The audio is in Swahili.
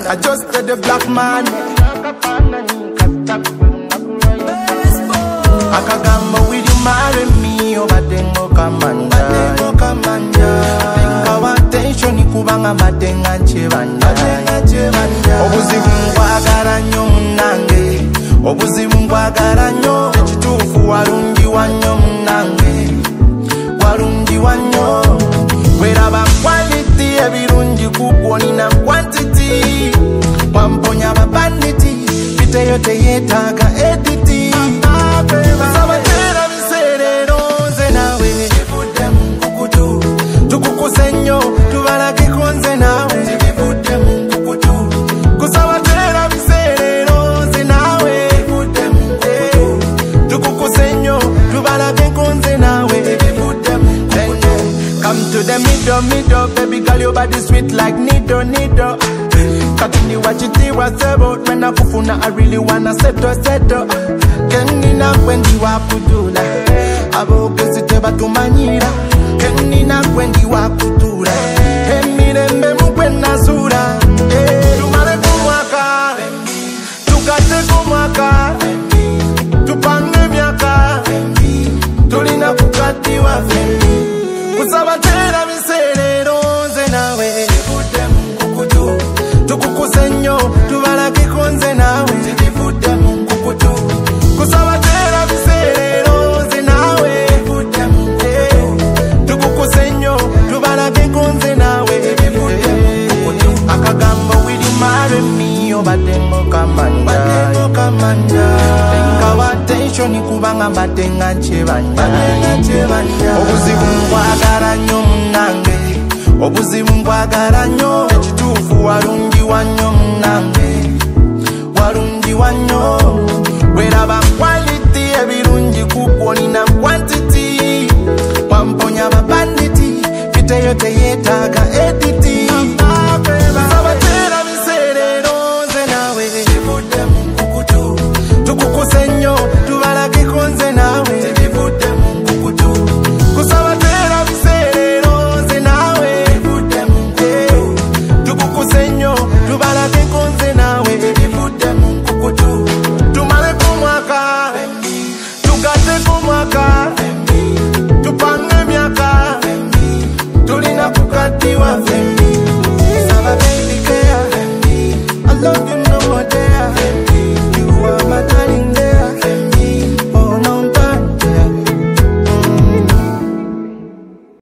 I just said the black man. Akagamba will you marry me over dengo kamanja. Our attention ikubanga matenga chebanja. Obuzibu ngwagala nnyo munange. Obuzibu ngwagala nnyo. Ekituufu walungi wannyo munange. Walungi wannyo. Weraba quality ebirungi kugwo nina quantity. Wamponya ababanditi bite yote yetaaga editi. Sabatera biserero nze nawe kivudde mu nkukutu. Tukukuse nnyo tubalage ko nze nawe kivudde mu nkukutu. Kusabatera biserero nze nawe kivudde mu nkukutu. Tukukuse nnyo tubalage ko nze nawe kivudde mu nkukutu. Come to the middle, baby girl, your body sweet like nido. Katini wachiti wasebo, when I kufuna, I really wanna settle. Kenina kwendi wakudula, abo kesite batumanyira. Kenina kwendi wakudula, emirembe mukwena sura. Tumare kumwaka, tukate kumwaka, tupange miaka, tulina kukati wa fendi. Kusabatera biserero nze nawe kivudde mu nkukutu. Tukukuse nnyo tubalage ko nze nawe kivudde mu nkukutu. Kusabatera biserero nze nawe kivudde mu nkukutu. Tukukuse nnyo tubalage ko nze nawe kivudde mu nkukutu. Akagamba will you marry me obadde ngokamanja. Tenga attention ikubanga matenga chebanja. Obuzibu ngwagala nnyo munange. Obuzibu ngwagala nnyo. Ekituufu walungi wannyo munange. Walungi wannyo. Weraba quality ebirungi kugwo nina quantity. Wamponya ababanditi bite yote yetaaga editi.